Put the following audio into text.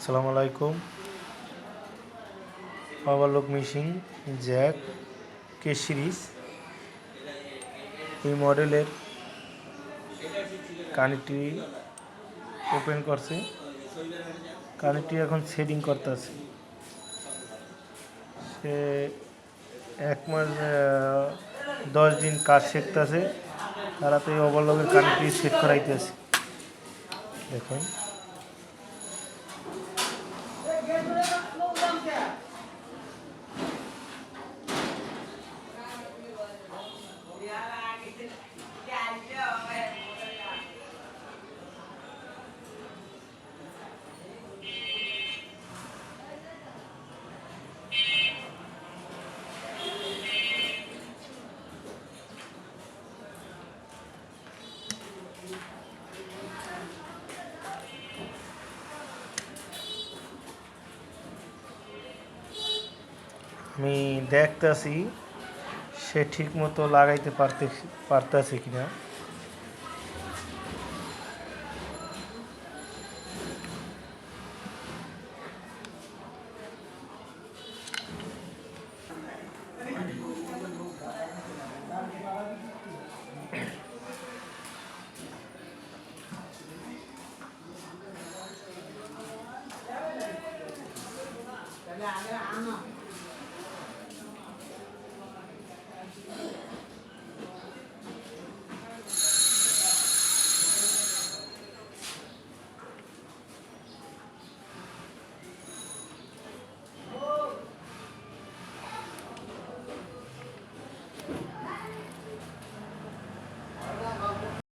আসসালামু আলাইকুম। Overlock machine Jack কে series এই মডেলের কানেক্টটি ওপেন করছে। কানেক্টটি এখন সেটিং করতে আছে। সে 1 মাস 10 দিন কাজ শিখতেছে, তারা তো এই ওভারলকের কানেক্টটি সেট করাইতেছে। দেখুন আমি দেখতেছি সে ঠিক মতো লাগাইতে পারতেছে কিনা।